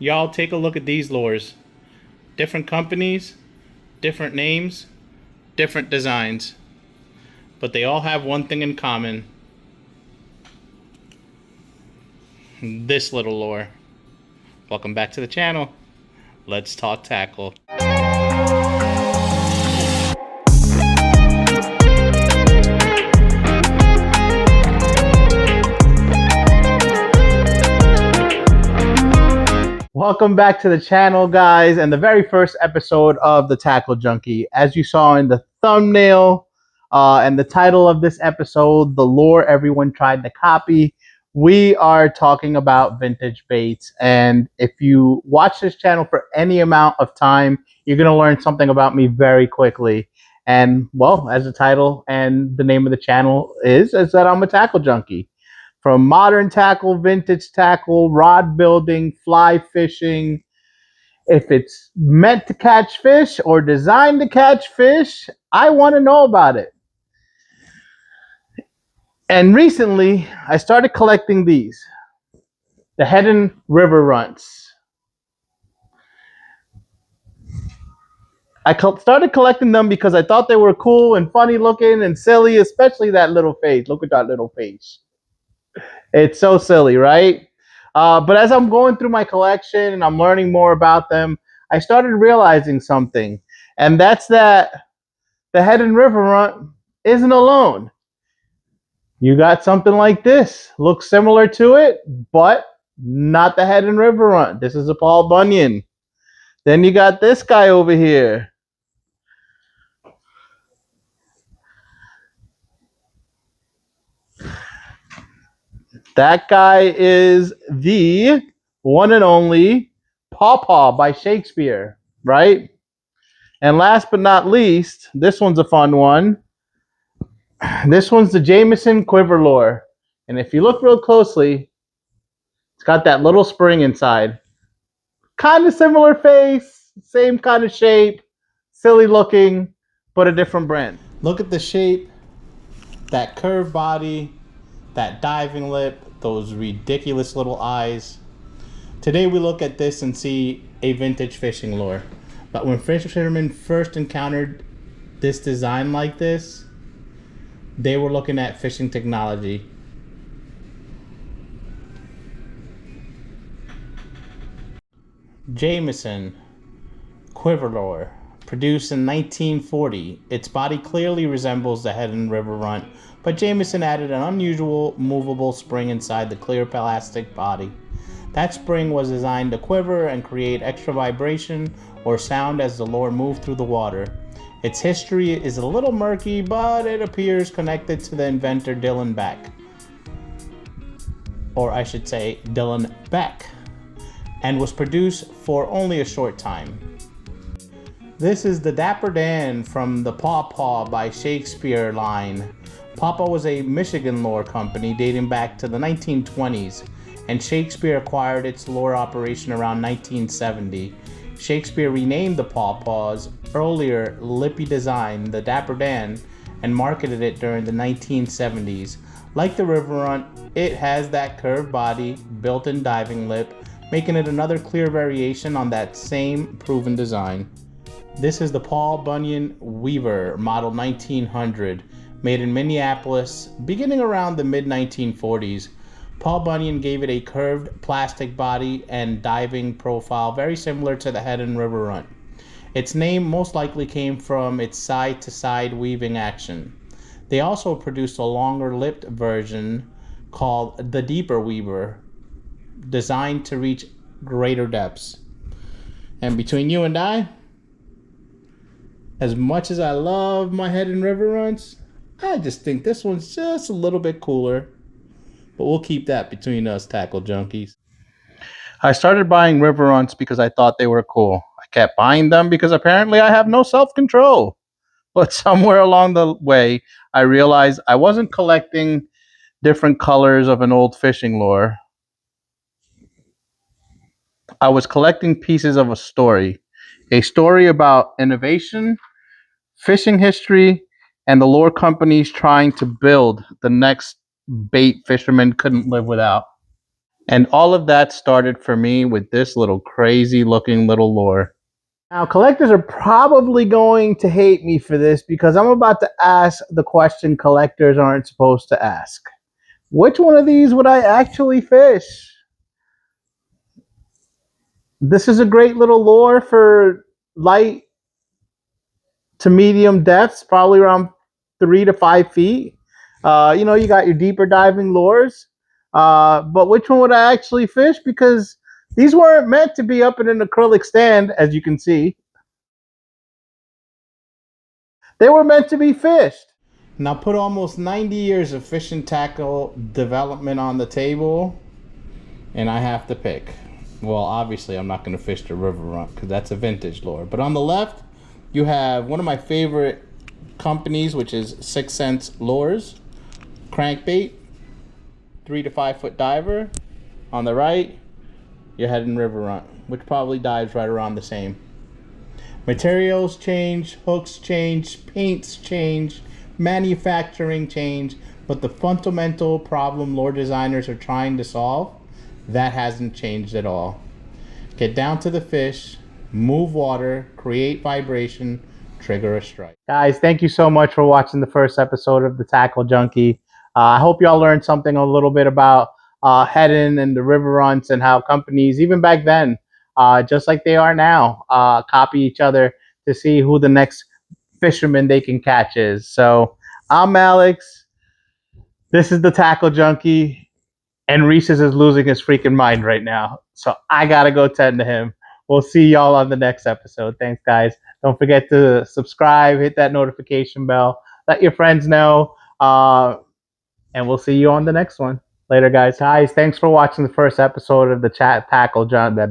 Y'all take a look at these lures. Different companies, different names, different designs. But they all have one thing in common. This little lure. Welcome back to the channel. Let's talk tackle. Welcome back to the channel, guys, and the very first episode of the Tackle Junkie. As you saw in the thumbnail and the title of this episode, the lure everyone tried to copy, we are talking about vintage baits. And if you watch this channel for any amount of time, you're going to learn something about me very quickly. And, well, as the title and the name of the channel is that I'm a tackle junkie. From modern tackle, vintage tackle, rod building, fly fishing. If it's meant to catch fish or designed to catch fish, I want to know about it. And recently, I started collecting these. The Heddon River Runts. I started collecting them because I thought they were cool and funny looking and silly, especially that little face. Look at that little face. It's so silly, right? But as I'm going through my collection and I'm learning more about them, I started realizing something. And that's that the Heddon River Runt isn't alone. You got something like this. Looks similar to it, but not the Heddon River Runt. This is a Paul Bunyan. Then you got this guy over here. That guy is the one and only Paw Paw by Shakespeare, right? And last but not least, this one's a fun one. This one's the Jameson Quiver Lure. And if you look real closely, it's got that little spring inside. Kind of similar face, same kind of shape, silly looking, but a different brand. Look at the shape, that curved body, that diving lip, those ridiculous little eyes. Today we look at this and see a vintage fishing lure. But when fishermen first encountered this design like this, they were looking at fishing technology. Jameson Quiver Lure, produced in 1940. Its body clearly resembles the Heddon River Runt, but Jameson added an unusual movable spring inside the clear plastic body. That spring was designed to quiver and create extra vibration or sound as the lure moved through the water. Its history is a little murky, but it appears connected to the inventor Dylan Beck. Or I should say Dylan Beck, and was produced for only a short time. This is the Dapper Dan from the Paw Paw by Shakespeare line. Paw Paw was a Michigan lure company dating back to the 1920s, and Shakespeare acquired its lure operation around 1970. Shakespeare renamed the Paw Paw's earlier lippy design the Dapper Dan and marketed it during the 1970s. Like the River Runt, it has that curved body, built-in diving lip, making it another clear variation on that same proven design. This is the Paul Bunyan Weaver, model 1900, made in Minneapolis, beginning around the mid-1940s. Paul Bunyan gave it a curved plastic body and diving profile very similar to the Heddon River Runt. Its name most likely came from its side-to-side weaving action. They also produced a longer-lipped version called the Deeper Weaver, designed to reach greater depths. And between you and I, as much as I love my Heddon River Runts, I just think this one's just a little bit cooler. But we'll keep that between us tackle junkies. I started buying River Runts because I thought they were cool. I kept buying them because apparently I have no self-control. But somewhere along the way, I realized I wasn't collecting different colors of an old fishing lure. I was collecting pieces of a story about innovation, fishing history, and the lure companies trying to build the next bait fishermen couldn't live without. And all of that started for me with this little crazy looking little lure. Now, collectors are probably going to hate me for this because I'm about to ask the question collectors aren't supposed to ask. Which one of these would I actually fish? This is a great little lure for light to medium depths, probably around 3 to 5 feet. You got your deeper diving lures. But which one would I actually fish? Because these weren't meant to be up in an acrylic stand, as you can see. They were meant to be fished. Now put almost 90 years of fishing tackle development on the table, and I have to pick. Well, obviously I'm not going to fish the River Runt because that's a vintage lure. But on the left, you have one of my favorite companies, which is 6th Sense Lures. Crankbait, 3 to 5 foot diver. On the right, you're heading River Runt, which probably dives right around the same. Materials change, hooks change, paints change, manufacturing change, but the fundamental problem lure designers are trying to solve, that hasn't changed at all. Get down to the fish, move water, create vibration, trigger a strike. Guys, thank you so much for watching the first episode of the Tackle Junkie. I hope y'all learned something a little bit about heading and the river runts and how companies, even back then, just like they are now, copy each other to see who the next fisherman they can catch is. So I'm Alex. This is the Tackle Junkie, and Reese's is losing his freaking mind right now. So I gotta go tend to him. We'll see y'all on the next episode. Thanks, guys. Don't forget to subscribe, hit that notification bell, let your friends know, and we'll see you on the next one. Later, guys. Thanks for watching the first episode of the Tackle Junkie.